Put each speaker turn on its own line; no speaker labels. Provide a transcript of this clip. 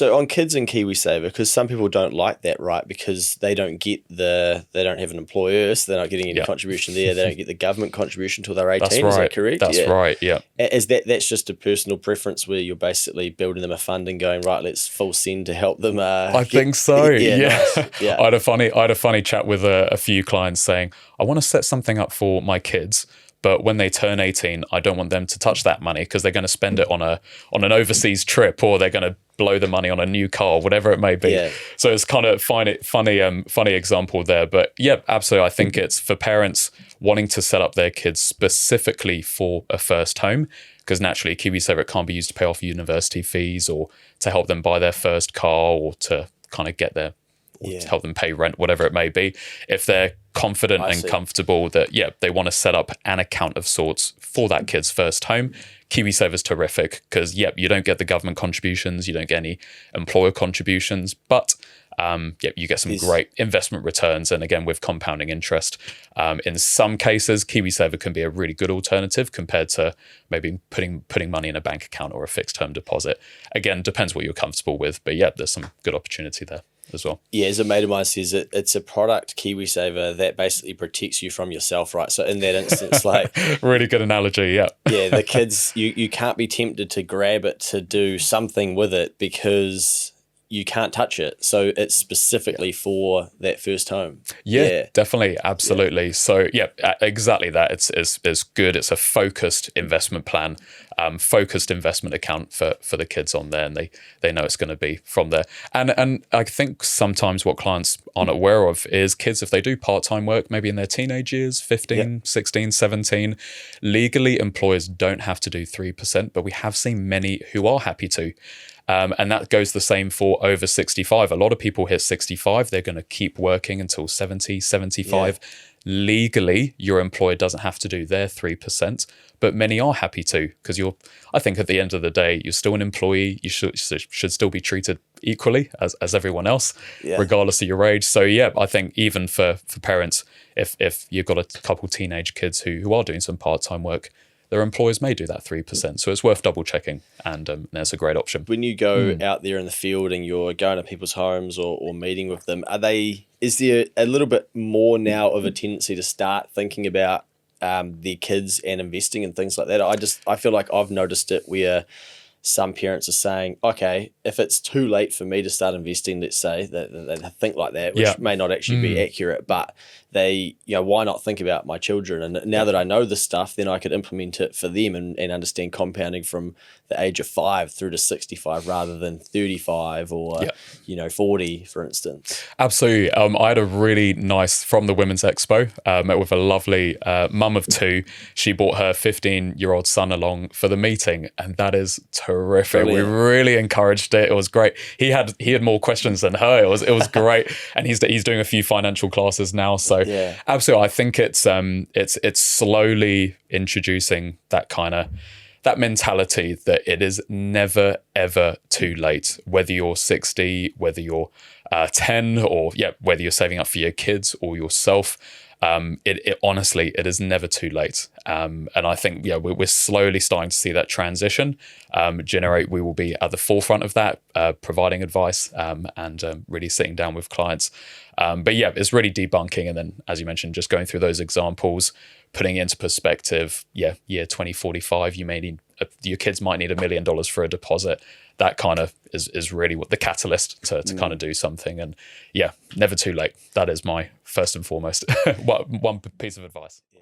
So on kids and Kiwisaver, because some people don't like that, right? Because they don't have an employer, so they're not getting any contribution there. They don't get the government contribution till they're 18.
That's right.
Is that correct?
That's right. Yeah.
That's just a personal preference where you're basically building them a fund and going, right, let's full send to help them.
I think so. Yeah.
Nice. Yeah.
I had a funny chat with a few clients saying, I want to set something up for my kids, but when they turn 18, I don't want them to touch that money because they're going to spend it on an overseas trip, or they're going to blow the money on a new car, whatever it may be. Yeah. So it's kind of funny example there. But yeah, absolutely. I think it's for parents wanting to set up their kids specifically for a first home, because naturally Kiwisaver can't be used to pay off university fees or to help them buy their first car or to kind of get their to help them pay rent, whatever it may be. If they're confident and comfortable that, they want to set up an account of sorts for that kid's first home, Kiwisaver's terrific because, you don't get the government contributions, you don't get any employer contributions, but you get some great investment returns. And again, with compounding interest, in some cases, Kiwisaver can be a really good alternative compared to maybe putting money in a bank account or a fixed term deposit. Again, depends what you're comfortable with, but there's some good opportunity there as well. Yeah,
as a mate of mine says, it's a product, Kiwisaver, that basically protects you from yourself, right? So in that instance, like...
really good analogy, yeah.
The kids, you can't be tempted to grab it to do something with it because you can't touch it. So it's specifically for that first home.
Yeah, definitely. Absolutely. Yeah. So exactly that. It's good. It's a focused investment plan, focused investment account for the kids on there, and they know it's going to be from there. And I think sometimes what clients aren't aware of is kids, if they do part-time work, maybe in their teenage years, 15, 16, 17, legally employers don't have to do 3%, but we have seen many who are happy to. And that goes the same for over 65. A lot of people hit 65, they're going to keep working until 70, 75. Legally, your employer doesn't have to do their 3%, but many are happy to, because I think at the end of the day, you're still an employee. You should still be treated equally as everyone else, regardless of your age. So I think even for parents, if you've got a couple teenage kids who are doing some part-time work, their employers may do that 3%. So it's worth double checking, and that's a great option.
When you go out there in the field and you're going to people's homes or meeting with them, is there a little bit more now of a tendency to start thinking about their kids and investing and things like that? I feel like I've noticed it where some parents are saying, okay, if it's too late for me to start investing, let's say, they think like that, which may not actually be accurate, but they, why not think about my children? And now that I know this stuff, then I could implement it for them and understand compounding from the age of 5 through to 65 rather than 35 or, 40, for instance.
Absolutely. I had a really nice, from the Women's Expo, met with a lovely mum of 2. She brought her 15-year-old son along for the meeting, and that is terrific. Brilliant. We really encouraged it. It was great. He had more questions than her. It was great. And he's doing a few financial classes now. So absolutely, I think it's slowly introducing that mentality that it is never ever too late, whether you're 60, whether you're 10, or whether you're saving up for your kids or yourself. It honestly, it is never too late. And I think, we're slowly starting to see that transition generate. We will be at the forefront of that, providing advice and really sitting down with clients. But it's really debunking. And then, as you mentioned, just going through those examples, putting it into perspective, year 2045, your kids might need $1 million for a deposit. That kind of is really what the catalyst to kind of do something. And never too late. That is my first and foremost one piece of advice.
Yeah.